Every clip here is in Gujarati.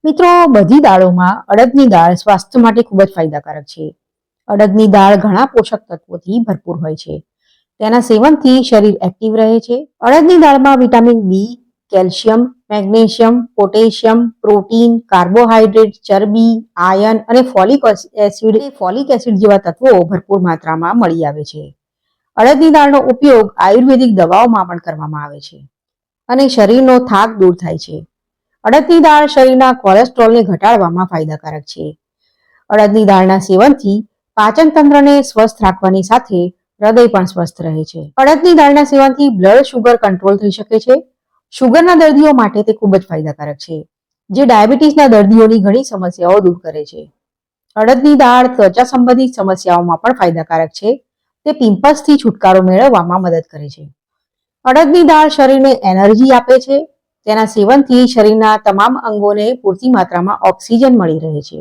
મિત્રો, બધી દાળોમાં અડદની દાળ સ્વાસ્થ્ય માટે ખૂબ જ ફાયદાકારક છે. અડદની દાળ ઘણા પોષક તત્વોથી ભરપૂર હોય છે. તેના સેવનથી શરીર એક્ટિવ રહે છે. અડદની દાળમાં vitamin B, calcium, magnesium, potassium, protein, carbohydrate, ચરબી, આયર્ન અને ફોલિક એસિડ જેવા તત્વો ભરપૂર માત્રામાં મળી આવે છે. અડદની દાળનો ઉપયોગ આયુર્વેદિક દવાઓમાં પણ કરવામાં આવે છે અને શરીરનો થાક દૂર થાય છે. અડદની દાળ શરીરના કોલેસ્ટ્રોલને ઘટાડવામાં ફાયદાકારક છે. અડદની દાળના સેવનથી પાચન તંત્રને સ્વસ્થ રાખવાની સાથે હૃદય પણ સ્વસ્થ રહે છે. અડદની દાળના સેવનથી બ્લડ શુગર કંટ્રોલ થઈ શકે છે. શુગરના દર્દીઓ માટે તે ખૂબ જ ફાયદાકારક છે, જે ડાયાબિટીસના દર્દીઓની ઘણી સમસ્યાઓ દૂર કરે છે. અડદની દાળ ત્વચા સંબંધિત સમસ્યાઓમાં પણ ફાયદાકારક છે. તે પિમ્પલ્સથી છુટકારો મેળવવામાં મદદ કરે છે. અડદની દાળ શરીરને એનર્જી આપે છે. તેના સેવનથી શરીરના તમામ અંગોને પૂરતી માત્રામાં ઓક્સિજન મળી રહે છે.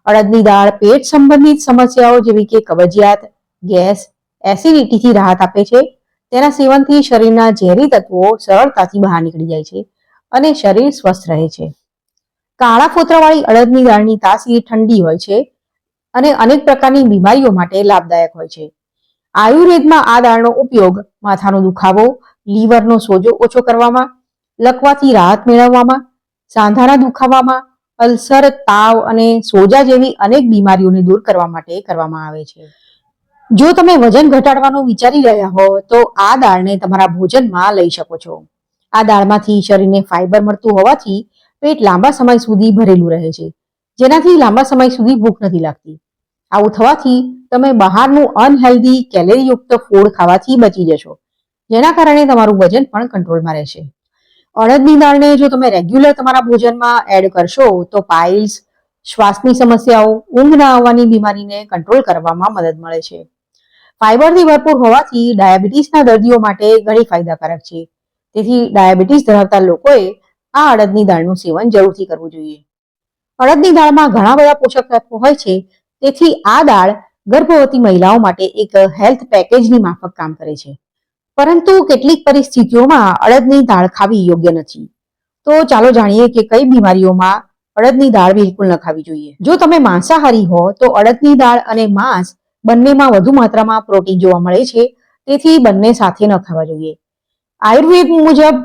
અડદની દાળ પેટ સંબંધિત સમસ્યાઓ જેવી કે કબજિયાત, ગેસ, એસિડિટીથી રાહત આપે છે. તેના સેવનથી શરીરના ઝેરી તત્વો સરળતાથી બહાર નીકળી જાય છે અને શરીર સ્વસ્થ રહે છે. કાળા ફોતરાવાળી અડદની દાળની તાસીર ઠંડી હોય છે અને અનેક પ્રકારની બીમારીઓ માટે લાભદાયક હોય છે. આયુર્વેદમાં આ દાળનો ઉપયોગ માથાનો દુખાવો, લીવરનો સોજો ઓછો કરવામાં, લકવાથી રાહત મેળવવામાં, સાંધાના દુખાવામાં, અલ્સર, તાવ અને સોજા જેવી અનેક બીમારીઓને દૂર કરવા માટે કરવામાં આવે છે. જો તમે વજન ઘટાડવાનું વિચારી રહ્યા હો તો આ દાળને તમારા ભોજનમાં લઈ શકો છો. આ દાળમાંથી શરીરને ફાઇબર મળતું હોવાથી પેટ લાંબા સમય સુધી ભરેલું રહે છે, જેનાથી લાંબા સમય સુધી ભૂખ નથી લાગતી. આવું થવાથી તમે બહારનું અનહેલ્ધી કેલેરીયુક્ત ફૂડ ખાવાથી બચી જશો, જેના કારણે તમારું વજન પણ કંટ્રોલમાં રહેશે. અડદની દાળને જો તમે રેગ્યુલર તમારા ભોજનમાં એડ કરશો તો પાઇલ્સ, શ્વાસની સમસ્યાઓ, ઊંઘ ન આવવાની બીમારીને કંટ્રોલ કરવામાં મદદ મળે છે. ફાઇબરથી ભરપૂર હોવાથી ડાયાબિટીસના દર્દીઓ માટે ઘણી ફાયદાકારક છે. તેથી ડાયાબિટીસ ધરાવતા લોકોએ આ અડદની દાળનું સેવન જરૂરથી કરવું જોઈએ. અડદની દાળમાં ઘણા બધા પોષક તત્વો હોય છે, તેથી આ દાળ ગર્ભવતી મહિલાઓ માટે એક હેલ્થ પેકેજની માફક કામ કરે છે. પરંતુ કેટલીક પરિસ્થિતિઓમાં અડદની દાળ ખાવી યોગ્ય નથી. તો ચાલો જાણીએ કે કઈ બીમારીઓમાં અડદની દાળ બિલકુલ ન ખાવી જોઈએ. જો તમે માંસાહારી હો તો અડદની દાળ અને માંસ બંનેમાં વધુ માત્રામાં પ્રોટીન જોવા મળે છે, તેથી બંને સાથે ન ખાવા જોઈએ. આયુર્વેદ મુજબ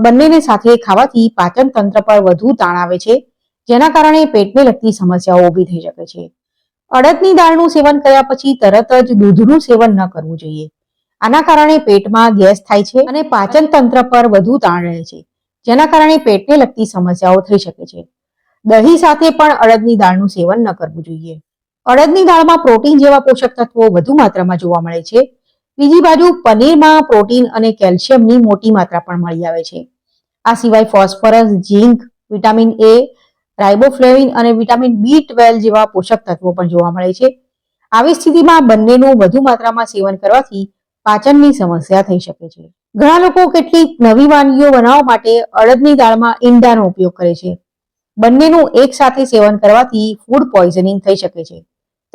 બંનેને સાથે ખાવાથી પાચન તંત્ર પર વધુ તાણ આવે છે, જેના કારણે પેટને લગતી સમસ્યાઓ ઊભી થઈ શકે છે. અડદની દાળનું સેવન કર્યા પછી તરત જ દૂધનું સેવન ન કરવું જોઈએ. આના કારણે પેટમાં ગેસ થાય છે અને પાચન તંત્ર પર વધુ તાણ રહે છે, જેના કારણે પેટને લગતી સમસ્યાઓ થઈ શકે છે. દહીં સાથે પણ અડદની દાળનું સેવન ન કરવું જોઈએ. અડદની દાળમાં પ્રોટીન જેવા પોષક તત્વો વધુ માત્રામાં જોવા મળે છે. બીજી બાજુ પનીરમાં પ્રોટીન અને કેલ્શિયમની મોટી માત્રા પણ મળી આવે છે. આ સિવાય ફોસ્ફરસ, ઝીંક, વિટામિન એ, રાઇબોફ્લેવિન અને વિટામિન B12 જેવા પોષક તત્વો પણ જોવા મળે છે. આવી સ્થિતિમાં બંનેનું વધુ માત્રામાં સેવન કરવાથી પાચનની સમસ્યા થઈ શકે છે. ઘણા લોકો કેટલીક નવી વાનગીઓ બનાવવા માટે અડદની દાળમાં ઈંડાનો ઉપયોગ કરે છે. બંનેનું એક સાથે સેવન કરવાથી ફૂડ પોઈઝનિંગ થઈ શકે છે.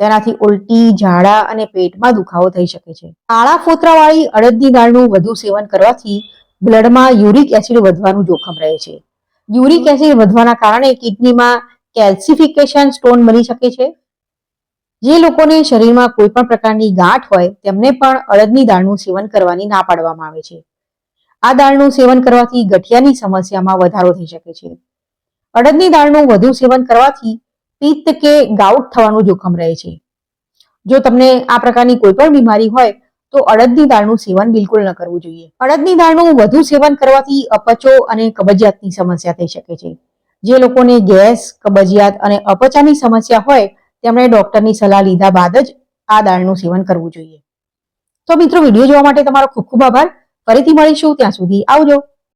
તેનાથી ઉલટી, ઝાડા અને પેટમાં દુખાવો થઈ શકે છે. કાળા ફોતરાવાળી અડદની દાળનું વધુ સેવન કરવાથી બ્લડમાં યુરિક એસિડ વધવાનું જોખમ રહે છે. યુરિક એસિડ વધવાના કારણે કિડનીમાં કેલ્સિફિકેશન સ્ટોન બની શકે છે. જે લોકોને શરીરમાં કોઈ પણ પ્રકારની ગાંઠ હોય તેમને પણ અડદની દાળનું સેવન કરવાની ના પાડવામાં આવે છે. આ દાળનું સેવન કરવાથી ગઠિયાની સમસ્યામાં વધારો થઈ શકે છે. અડદની દાળનું વધુ સેવન કરવાથી પિત્ત કે ગાઉટ થવાનું જોખમ રહે છે. જો તમને આ પ્રકારની કોઈ પણ બીમારી હોય તો અડદની દાળનું સેવન બિલકુલ ન કરવું જોઈએ. અડદની દાળનું વધુ સેવન કરવાથી અપચો અને કબજિયાતની સમસ્યા થઈ શકે છે. જે લોકોને ગેસ, કબજિયાત અને અપચાની સમસ્યા હોય તેમણે ડોક્ટરની સલાહ લીધા બાદ જ આ દાળનું સેવન કરવું જોઈએ. તો મિત્રો, વિડીયો જોવા માટે તમારો ખૂબ ખૂબ આભાર. ફરીથી મળીશું, ત્યાં સુધી આવજો.